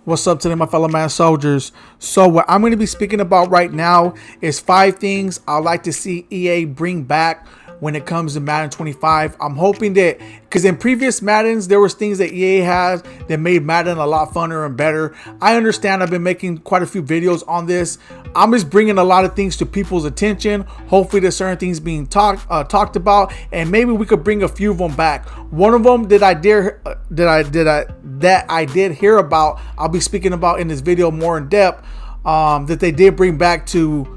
What's up today, my fellow man soldiers? So what I'm going to be speaking about right now is 5 things I'd like to see EA bring back when it comes to Madden 25. I'm hoping that, because in previous Maddens, there was things that EA has that made Madden a lot funner and better. I understand I've been making quite a few videos on this. I'm just bringing a lot of things to people's attention. Hopefully there's certain things being talked about, and maybe we could bring a few of them back. One of them that I did hear about, I'll be speaking about in this video more in depth, that they did bring back well,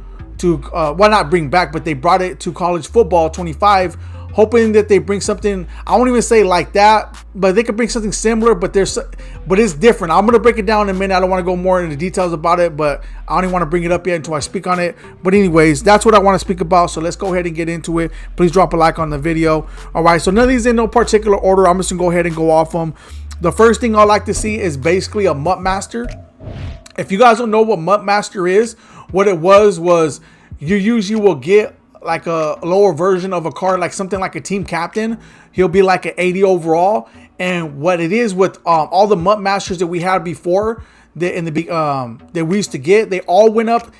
not bring back, but they brought it to college football 25, hoping that they bring something. I won't even say like that, but they could bring something similar, but it's different. I'm gonna break it down in a minute. I don't want to go more into details about it, but I don't even want to bring it up yet until I speak on it. But anyways, that's what I want to speak about, so let's go ahead and get into it. Please drop a like on the video. All right, so none of these in no particular order. I'm just gonna go ahead and go off them. The first thing I like to see is basically a MUT Master. If you guys don't know what MUT Master is, what it was you usually will get like a lower version of a card, like something like a team captain. He'll be like an 80 overall. And what it is with all the MUT Masters that we had before, that we used to get, they all went up.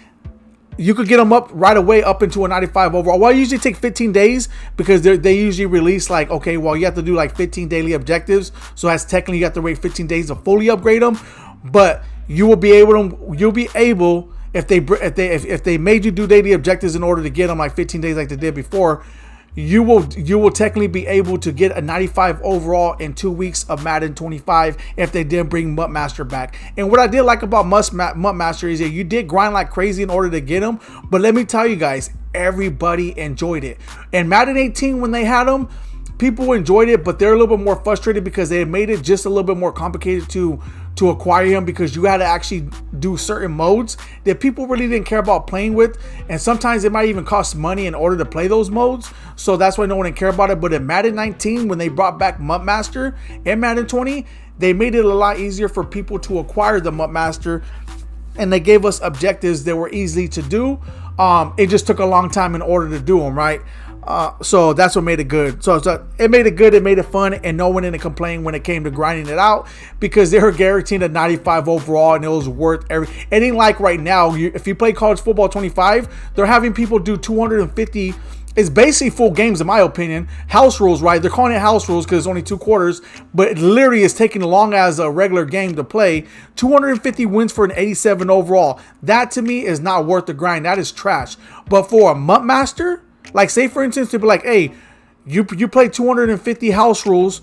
You could get them up right away up into a 95 overall. Well, it usually take 15 days because they usually release like, okay, well, you have to do like 15 daily objectives. So that's technically you have to wait 15 days to fully upgrade them. But you'll be able if they made you do daily objectives in order to get them like 15 days like they did before, you will technically be able to get a 95 overall in 2 weeks of Madden 25 if they did bring MUT Master back. And what I did like about MUT Master is that you did grind like crazy in order to get them. But let me tell you guys, everybody enjoyed it. And Madden 18, when they had them, people enjoyed it, but they're a little bit more frustrated because they made it just a little bit more complicated to acquire him, because you had to actually do certain modes that people really didn't care about playing with, and sometimes it might even cost money in order to play those modes. So that's why no one didn't care about it. But in Madden 19, when they brought back MUT Master, and Madden 20, they made it a lot easier for people to acquire the MUT Master, and they gave us objectives that were easy to do. It just took a long time in order to do them, right? So that's what made it good. So it made it good, it made it fun, and no one didn't complain when it came to grinding it out, because they were guaranteed a 95 overall, and it was worth it ain't like right now. If you play college football 25, they're having people do 250. It's basically full games, in my opinion. House rules, right? They're calling it house rules because it's only 2 quarters, but it literally is taking as long as a regular game to play. 250 wins for an 87 overall. That to me is not worth the grind. That is trash. But for a MUT Master, like say for instance, to be like, hey, you play 250 house rules.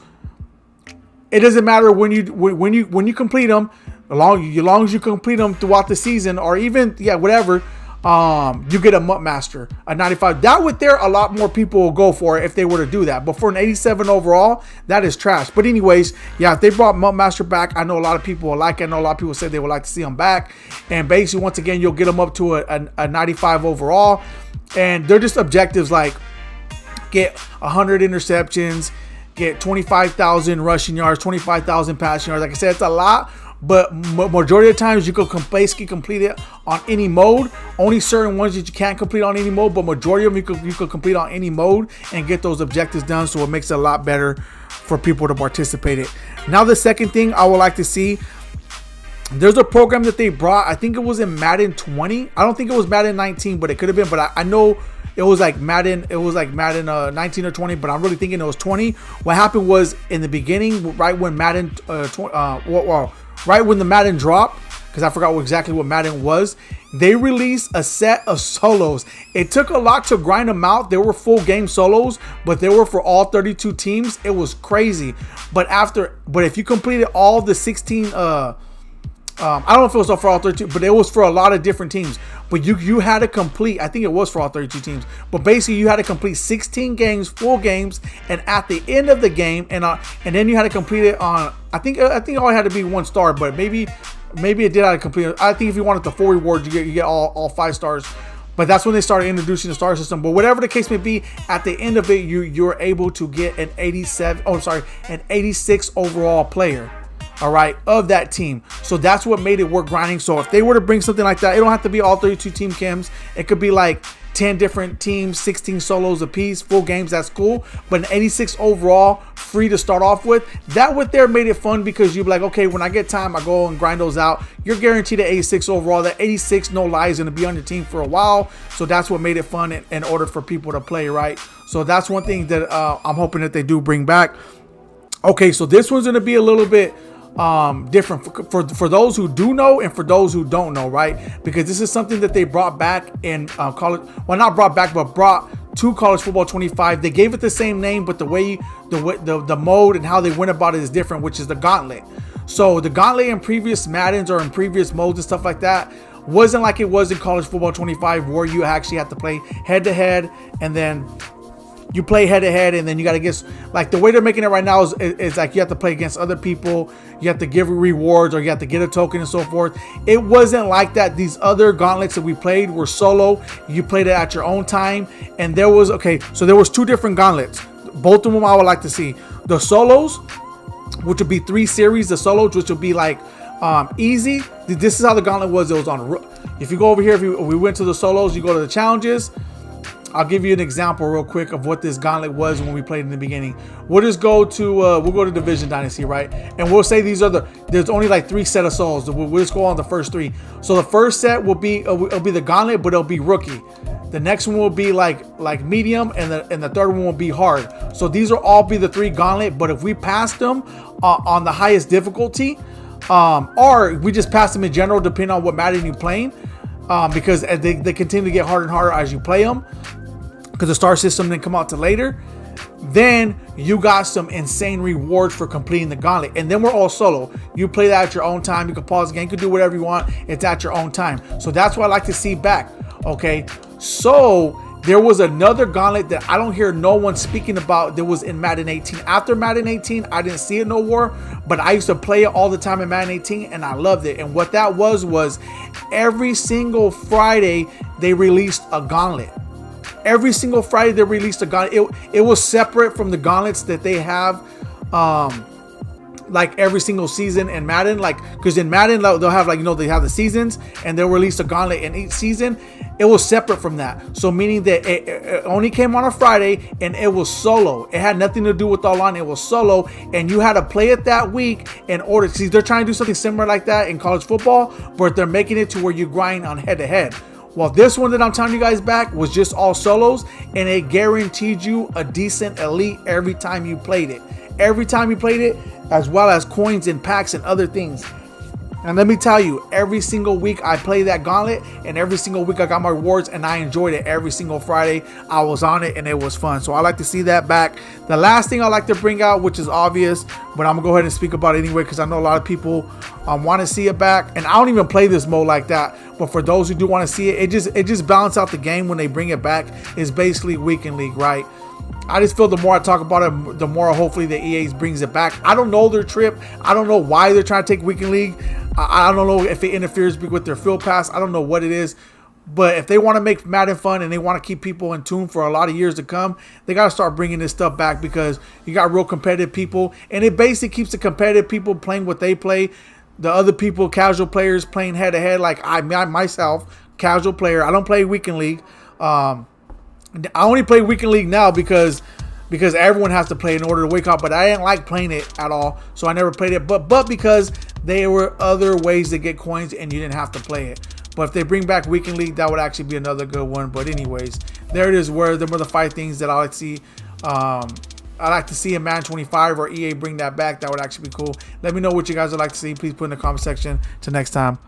It doesn't matter when you complete them, as long as you complete them throughout the season, or even whatever. You get a MUT Master, a 95. That would there a lot more people will go for it if they were to do that. But for an 87 overall, that is trash. But anyways, yeah, if they brought MUT Master back, I know a lot of people will like it. I know a lot of people said they would like to see them back. And basically, once again, you'll get them up to a 95 overall. And they're just objectives like get 100 interceptions, get 25,000 rushing yards, 25,000 passing yards. Like I said, it's a lot, but majority of the times you can basically complete it on any mode. Only certain ones that you can't complete on any mode, but majority of them you could complete on any mode and get those objectives done. So it makes it a lot better for people to participate in. Now the second thing I would like to see, there's a program that they brought. I think it was in Madden 20. I don't think it was Madden 19, but it could have been. But I know it was like Madden. It was like Madden 19 or 20. But I'm really thinking it was 20. What happened was in the beginning, right when Madden right when the Madden dropped, because I forgot exactly what Madden was, they released a set of solos. It took a lot to grind them out. They were full game solos, but they were for all 32 teams. It was crazy. But if you completed all the 16. I don't know if it was for all 32, but it was for a lot of different teams. But you had to complete, I think it was for all 32 teams, but basically you had to complete 16 games, full games, and at the end of the game, and then you had to complete it on, I think all it had to be 1 star, but maybe it did have to complete it. I think if you wanted the full rewards, you get all 5 stars. But that's when they started introducing the star system. But whatever the case may be, at the end of it, you're able to get an 86 overall player. All right, of that team. So that's what made it worth grinding. So if they were to bring something like that, it don't have to be all 32 team cams. It could be like 10 different teams, 16 solos apiece, full games, that's cool. But an 86 overall, free to start off with, that right there made it fun, because you'd be like, okay, when I get time, I go and grind those out. You're guaranteed an 86 overall. That 86, no lie, is going to be on your team for a while. So that's what made it fun in order for people to play, right? So that's one thing that I'm hoping that they do bring back. Okay, so this one's going to be a little bit different for those who do know and for those who don't know, right? Because this is something that they brought back in college. Well, not brought back, but brought to College Football 25. They gave it the same name, but the mode and how they went about it is different, which is the gauntlet. So the gauntlet in previous Maddens or in previous modes and stuff like that wasn't like it was in College Football 25, where you actually have to play head to head, and then you play head to head, and then you got to get, like, the way they're making it right now is like you have to play against other people, you have to give rewards, or you have to get a token and so forth. It wasn't like that. These other gauntlets that we played were solo. You played it at your own time, and there was, okay, so there was two different gauntlets. Both of them I would like to see. The solos, which would be 3 series, the solos, which would be like easy. This is how the gauntlet was. It was on, if you go over here, if we went to the solos, you go to the challenges. I'll give you an example real quick of what this gauntlet was when we played in the beginning. We'll just go to we'll go to Division Dynasty, right? And we'll say these are there's only like 3 set of souls. We'll just go on the first 3. So the first set will be it'll be the gauntlet, but it'll be rookie. The next one will be like medium, and the third one will be hard. So these will all be the 3 gauntlet. But if we pass them on the highest difficulty, or we just pass them in general, depending on what Madden you're playing, because they continue to get harder and harder as you play them, because the star system didn't come out till later, then you got some insane rewards for completing the gauntlet. And then we're all solo. You play that at your own time. You can pause the game. You can do whatever you want. It's at your own time. So that's what I like to see back. Okay. So there was another gauntlet that I don't hear no one speaking about that was in Madden 18. After Madden 18, I didn't see it no more, but I used to play it all the time in Madden 18, and I loved it. And what that was every single Friday they released a gauntlet. Every single Friday they released a gauntlet. It was separate from the gauntlets that they have like every single season in Madden. Like, because in Madden they'll have, like, they have the seasons, and they'll release a gauntlet in each season. It was separate from that. So meaning that it only came on a Friday, and it was solo. It had nothing to do with online. It was solo, and you had to play it that week in order. See, they're trying to do something similar like that in college football, but they're making it to where you grind on head to head. Well, this one that I'm telling you guys back was just all solos, and it guaranteed you a decent elite every time you played it. Every time you played it, as well as coins and packs and other things. And let me tell you, every single week I played that gauntlet, and every single week I got my rewards, and I enjoyed it. Every single Friday I was on it, and it was fun. So I like to see that back. The last thing I like to bring out, which is obvious, but I'm gonna go ahead and speak about it anyway, because I know a lot of people want to see it back. And I don't even play this mode like that, but for those who do want to see it, it just balances out the game when they bring it back. It's basically weekend league, right? I just feel the more I talk about it, the more hopefully the EA brings it back. I don't know their trip. I don't know why they're trying to take weekend league. I don't know if it interferes with their field pass. I don't know what it is. But if they want to make Madden fun and they want to keep people in tune for a lot of years to come, they got to start bringing this stuff back, because you got real competitive people. And it basically keeps the competitive people playing what they play. The other people, casual players, playing head to head. Like I myself, casual player. I don't play weekend league. I only play weekend league now because everyone has to play in order to wake up. But I didn't like playing it at all, so I never played it. But because there were other ways to get coins and you didn't have to play it. But if they bring back weekend league, that would actually be another good one. But anyways, there it is. Where there were the 5 things that I like to see. I like to see in Madden 25 or EA bring that back. That would actually be cool. Let me know what you guys would like to see. Please put in the comment section. Till next time.